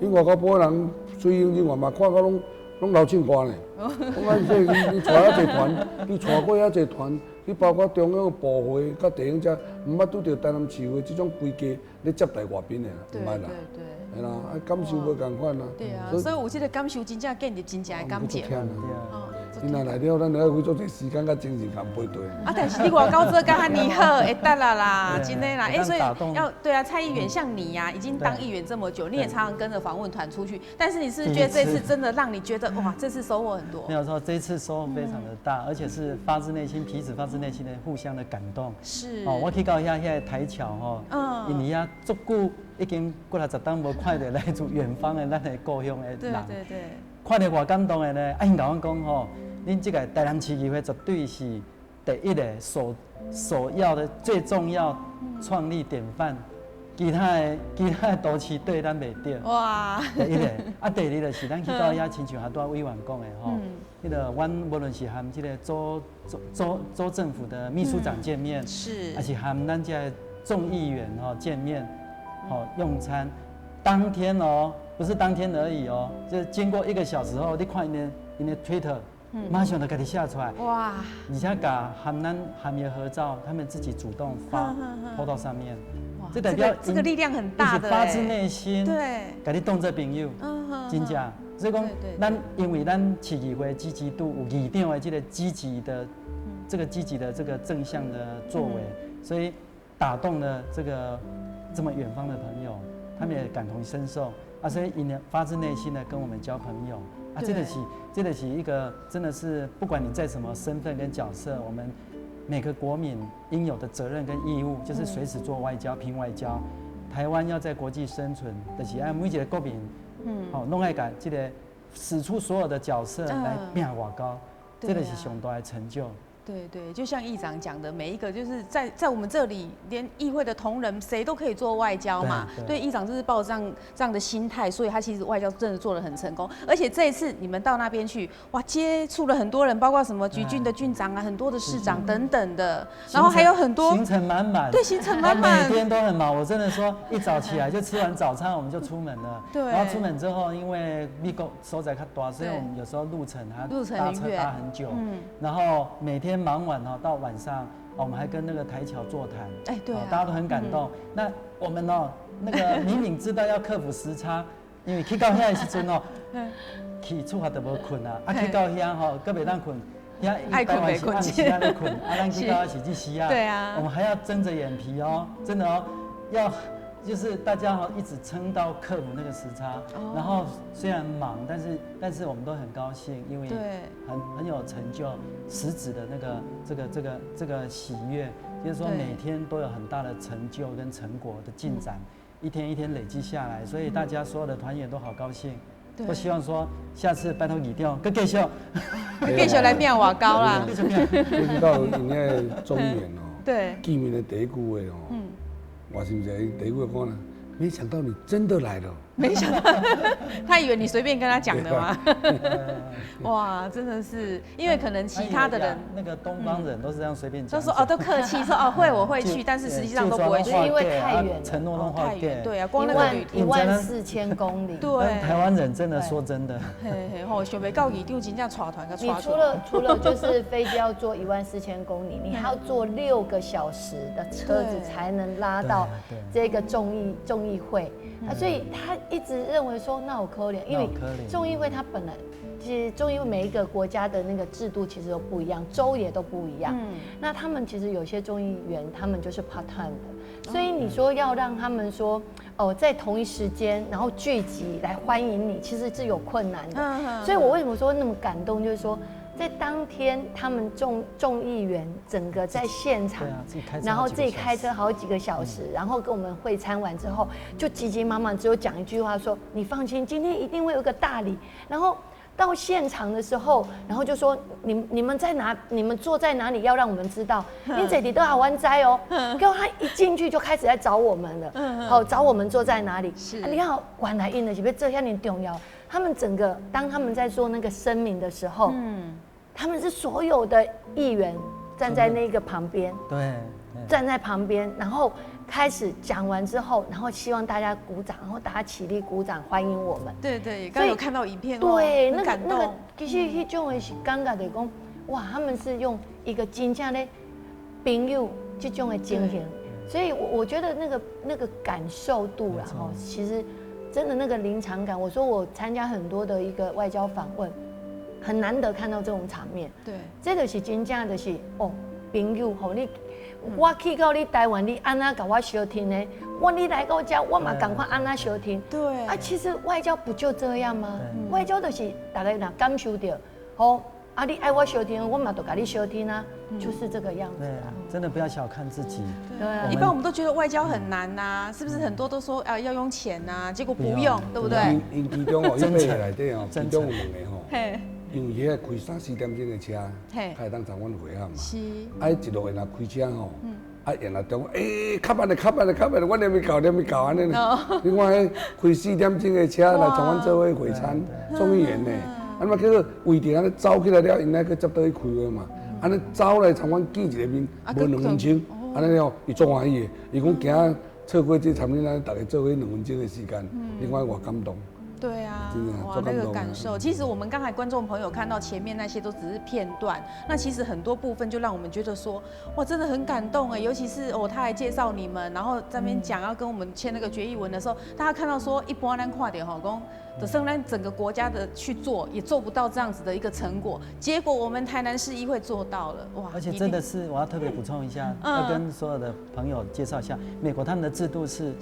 因外交部的人随行人员嘛，看到拢流凊汗呢。讲这你带遐济团，你带过遐济团，你包括中央的部会、甲地方遮，毋捌拄到台南市会这种规格咧接待外宾的啦，毋捌啦。对啦，感受无共款啦。对啊，所以有这个感受，真正建立真正的感情。你若来了，咱就要花足侪时间甲精神甲配对。但是你外交做甲遐尼好，会得啦，真的啦。所以要对啊，蔡议员像你呀，已经当议员这么久，你也常常跟着访问团出去。但是你是觉得这次真的让你觉得哇，这次收获很多？没有错，这一次收获非常的大，而且是发自内心，彼此发自内心的互相的感动。是。我去到遐台桥因为遐足久已经过60档无看到来自远方的咱的故乡的人。对。看到偌感动的呢，因甲我讲恁这个台南市议会绝对是第一个首要的最重要创立典范，其他的都市对咱袂着。哇！第一个，第二就是咱去到遐，亲像拄委员讲的迄个阮无论是和这个州政府的秘书长见面，是，还是和咱这众议员见面，用餐，当天不是当天而已就是经过1个小时后，你看因的 Twitter。马上就给你下出来哇！而且把和伊的合照，他们自己主动抛到上面，这代表这个力量很大的，发自内心对，给你当作朋友，真正。所以讲，因为咱市议会积极度有议长的这个积极的这个正向的作为，所以打动了这么远方的朋友，他们也感同身受所以因发自内心的跟我们交朋友。这个是一个真的是，不管你在什么身份跟角色，我们每个国民应有的责任跟义务，就是随时做外交、拼外交。台湾要在国际生存，就是每一个国民，弄爱把这个使出所有的角色来拼外交，这个是上大的成就。对对，就像议长讲的，每一个就是在我们这里，连议会的同仁谁都可以做外交嘛。对，议长就是抱着这样的心态，所以他其实外交真的做得很成功。而且这一次你们到那边去，哇，接触了很多人，包括什么局郡的郡长啊，很多的市长等等的，然后还有很多行程满满。对，行程满满，每天都很忙。我真的说，一早起来就吃完早餐，我们就出门了。对。然后出门之后，因为美国所在较大，所以我们有时候路程搭车搭很久。然后每天忙完到晚上，我们还跟那个台侨座谈，对，大家都很感动。那我们那个明明知道要克服时差，因为去到遐的时阵去出发都无困去到遐搁袂当困，遐爱困没困，其他咧困，咱去到是日时啊，对啊，我们还要睁着眼皮真的要。就是大家一直撑到克服那个时差，然后虽然忙，但是我们都很高兴，因为很有成就，实质的那个这个喜悦，就是说每天都有很大的成就跟成果的进展，一天一天累积下来，所以大家所有的团员都好高兴，都希望说下次拜托议长，更继续。继续来变外高啦。你知道因迄中原哦，对，见面的第一句话哦，我是不是第一句话讲啦？没想到你真的来了。没想到，他以为你随便跟他讲的吗？哇，真的是，因为可能其他的人，那个东方人都是这样随便讲，都说哦，都客气说哦会我会去，但是实际上都不会去，因为太远了，承诺都太远，对啊，光那个旅途14000公里，对，台湾人真的说真的，嘿嘿吼，想袂到义丢真正带团个你除了就是飞机要坐14000公里，你还要坐6个小时的车子才能拉到这个众议会。啊，所以他一直认为说，那我可怜，因为众议会它本来其实众议会每一个国家的那个制度其实都不一样，州也都不一样。那他们其实有些众议员他们就是 part time 的，所以你说要让他们说哦在同一时间然后聚集来欢迎你，其实是有困难的。所以我为什么说那么感动，就是说。在当天，他们众议员整个在现场，然后自己开车好几个小时，然后跟我们会餐完之后，就急急忙忙只有讲一句话说：“你放心，今天一定会有个大礼。”然后到现场的时候，然后就说：“你们在哪？你们坐在哪里？要让我们知道。你这里都好湾摘哦。”结果他一进去就开始在找我们了，好找我们坐在哪里。你看，原来因的是被这下你重要。他们整个当他们在做那个声明的时候，他们是所有的议员站在那个旁边，对，站在旁边，然后开始讲完之后，然后希望大家鼓掌，然后大家起立鼓掌欢迎我们。对对，刚有看到影片，对，那个其实那种的是尴尬的讲，哇，他们是用一个真正的朋友这种的经营，所以我觉得那个感受度啦，哈，其实真的那个临场感，我说我参加很多的一个外交访问。很难得看到这种场面，对，这就是真正就是哦，朋友吼你，我去到你台湾，你安那甲我相听呢？你来到这，我嘛赶快安那相听。对，啊，其实外交不就这样吗？外交就是大家若感受到，哦，啊，你爱我相听，我嘛都甲你相听啊，就是这个样子啊。真的不要小看自己。对啊，一般我们都觉得外交很难呐，是不是？很多都说要用钱呐，结果不用，对不对？因其中哦，伊买内底哦，其中有两个吼。因为迄个开3、4点钟的车，才会当参阮会合嘛。是。啊，一路若开车吼，啊，原来中较慢咧，阮连未到安尼咧。你看迄开4点钟的车来参阮做伙会餐，众议员呢，啊嘛叫做为着安尼走起来了，因来去接倒去开会嘛。安尼走来参阮见一个面，无2分钟，安尼哦，伊足欢喜的。伊讲行错过这场面，咱大家做伙2分钟的时间，你看我感动。对啊，哇，那个感受，其实我们刚才观众朋友看到前面那些都只是片段，那其实很多部分就让我们觉得说，哇，真的很感动哎，尤其是哦，他还介绍你们，然后在那边讲要跟我们签那个决议文的时候，大家看到说，一般咱看点吼，讲的生咱整个国家的去做，也做不到这样子的一个成果，结果我们台南市议会做到了，哇！而且真的是，我要特别补充一下，要跟所有的朋友介绍一下，美国他们的制度是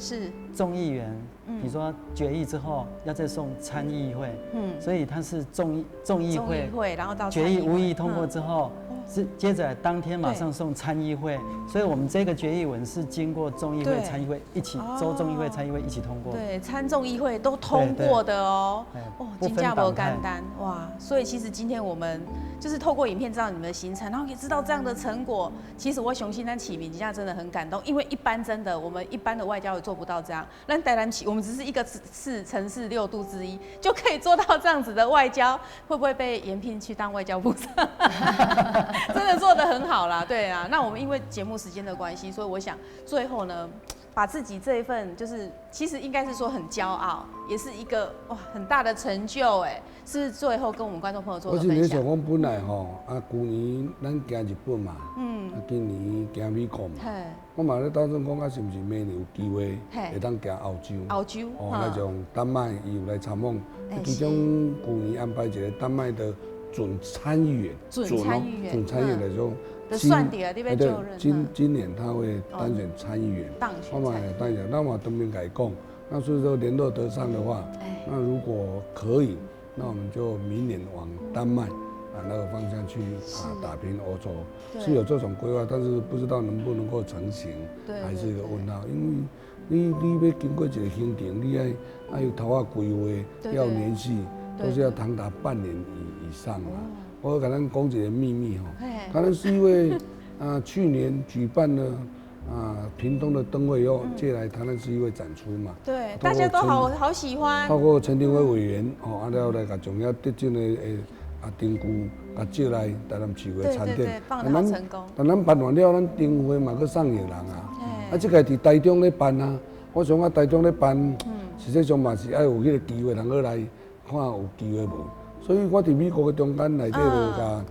众议员。比如说决议之后要再送参议会，所以它是众议会，然后到决议无异通过之后，是接着当天马上送参议会，所以我们这个决议文是经过众议会、参议会一起，州众议会、参议会一起通过，对，参众议会都通过的哦，哦，真假不简单哇！所以其实今天我们就是透过影片知道你们的行程，然后也知道这样的成果。其实我雄心咱起名底下真的很感动，因为一般真的我们一般的外交也做不到这样。咱台南起我们只是一个城市6度之一，就可以做到这样子的外交，会不会被延聘去当外交部长？真的做得很好啦，对啊。那我们因为节目时间的关系，所以我想最后呢，把自己这一份就是其实应该是说很骄傲，也是一个哇很大的成就哎，是最后跟我们观众朋友做的分享。我是想讲本来吼，去年咱行日本嘛，今年行美国嘛，我嘛咧打算讲是不是明年有机会会当行欧洲？欧洲哦，那种丹麦伊有来参访，其中去年安排一个丹麦的准参议员，准参议员来说。今年他会当选参议员，我嘛也当选，那我当面改讲，那所以说联络得上的话，那如果可以，那我们就明年往丹麦那个方向去打拼欧洲，是有这种规划，但是不知道能不能够成型，还是一个问号，因为你要经过一个行程，你要有头规划，要联系，都是要长达半年以上啦。我给咱讲一个秘密哈，台南市议会去年举办了屏东的灯会以后，借来台南市议会展出嘛。对，大家都好喜欢。透过陈定辉委员了来甲重要得奖的灯具，甲借来台南市会餐点。放得好成功。但咱办完了，咱灯会嘛去送艺人这个伫台中咧办我想台中咧办，实际上嘛是爱有迄个机会，人去来看有机会无。所以我伫美国嘅中间内底就甲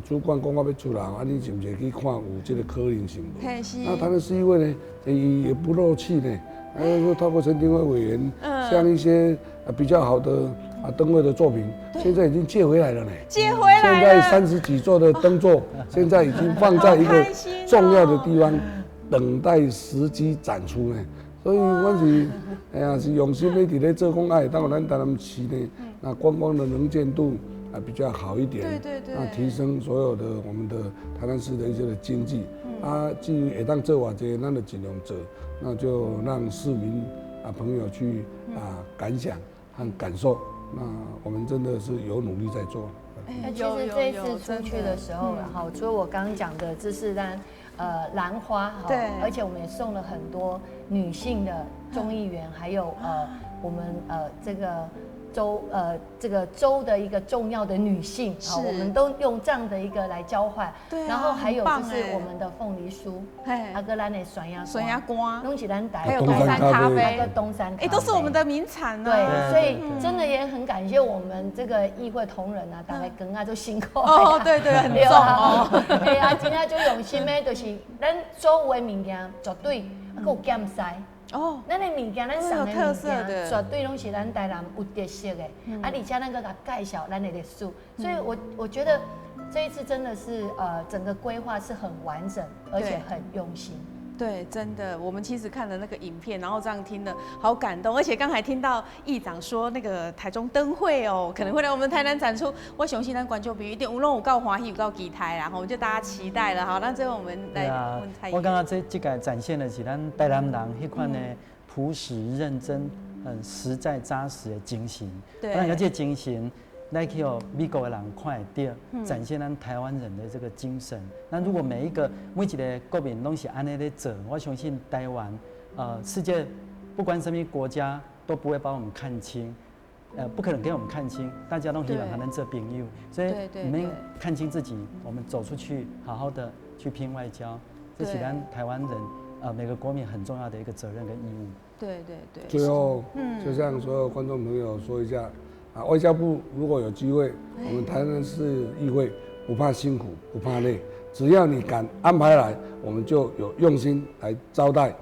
主管讲我要出来，你是毋是去看有这个可能性无？那台南市议会呢，也不漏气呢，说透过陈定辉委员，像一些比较好的灯会的作品，现在已经借回来了呢。借回来了。现在30几座的灯座，现在已经放在一个重要的地方，等待时机展出呢。所以我是是用心的伫咧做，讲当咱台南市呢，那观光的能见度比较好一点，对，提升所有的我们的台南市的一些的经济，至于会当做偌济，咱就尽量做，那就让市民朋友去感想和感受，那我们真的是有努力在做。其实这一次出去的时候，然后除了我刚刚讲的芝士丹兰花，对，而且我们也送了很多女性的众议员，还有我们这个州的一个重要的女性，我们都用这样的一个来交换。对，然后还有就是我们的凤梨酥，阿哥咱的酸鸭瓜，弄起咱台，还有东山咖啡，那个东山咖啡，都是我们的名产呢。对，所以真的也很感谢我们这个议会同仁大家跟都辛苦。对，很重哦。今天就用心的，就是咱所有的物件绝对还有减塞。咱的物件，咱送的物件，绝对拢是咱台南有特色的，而且咱个介绍咱的历史，所以我觉得这一次真的是整个规划是很完整，而且很用心。对，真的，我们其实看了那个影片，然后这样听了，好感动。而且刚才听到议长说那个台中灯会可能会来我们台南展出，我相信咱观众朋友一定有拢有够欢喜，有够期待啦，就大家期待了。好，那最后我们来问蔡议员。我感觉这个展现的是咱台南人迄款的朴实认真、很实在扎实的精神。对，而且精神。来去美国的人看得到，展现咱台湾人的这个精神。那如果每一个国民都是安尼在做，我相信台湾，世界不管什么国家都不会把我们看轻，不可能给我们看轻。大家都希望还能做朋友，所以你们看清自己，我们走出去，好好的去拼外交，这是咱台湾人每个国民很重要的一个责任跟义务。对。最后，就像所有观众朋友说一下。外交部如果有机会，我们台南市议会不怕辛苦，不怕累，只要你敢安排来，我们就有用心来招待，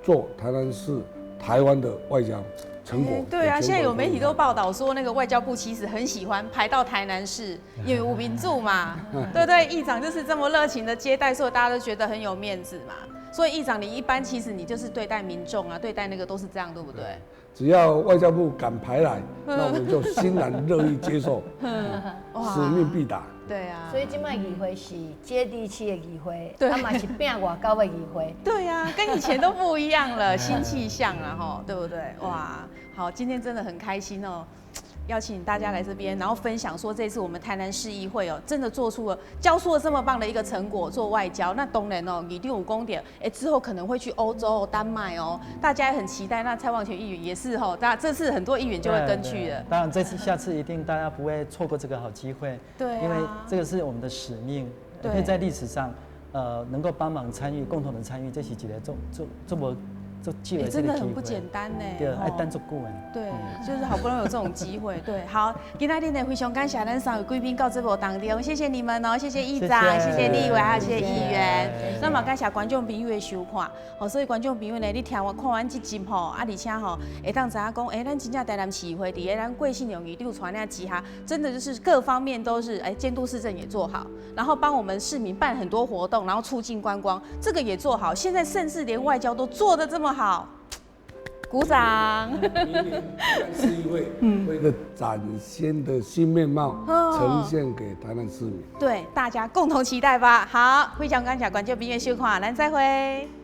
做台南市台湾的外交成果。对啊，现在有媒体都报道说，那个外交部其实很喜欢排到台南市，因为有民助嘛，对，议长就是这么热情的接待，所以大家都觉得很有面子嘛。所以议长，你一般其实你就是对待民众对待那个都是这样，对不对？只要外交部敢排来，那我们就欣然乐意接受，使命必达。对啊，所以今麦议会是接地气的议会，嘛是变外交的议会。对啊，跟以前都不一样了，新气象了对不对？哇，好，今天真的很开心邀请大家来这边，然后分享说这次我们台南市议会真的交出了这么棒的一个成果，做外交。那当然一定有功点，之后可能会去欧洲、丹麦大家也很期待。那蔡旺全议员也是这次很多议员就会跟去了。当然下次一定大家不会错过这个好机会，对，因为这个是我们的使命，可以在历史上能够帮忙参与，共同的参与，这是一个这么。真的很不简单呢，对，爱等足久对，就是好不容易有这种机会，对，好，今天呢非常感谢咱3位贵宾到这部当中，谢谢你们谢谢议长，谢谢立委，还有谢谢议员，那么感谢观众朋友的收看，所以观众朋友呢，你听我看完这集而且会当知影讲，咱真正台南市议会伫咱过信用26传那之下，真的就是各方面都是监督市政也做好，然后帮我们市民办很多活动，然后促进观光，这个也做好，现在甚至连外交都做得这么好，鼓掌！明年市议会会一个崭新的新面貌呈现给台南市民。对，大家共同期待吧。好，非常感谢观众朋友收看，咱再会。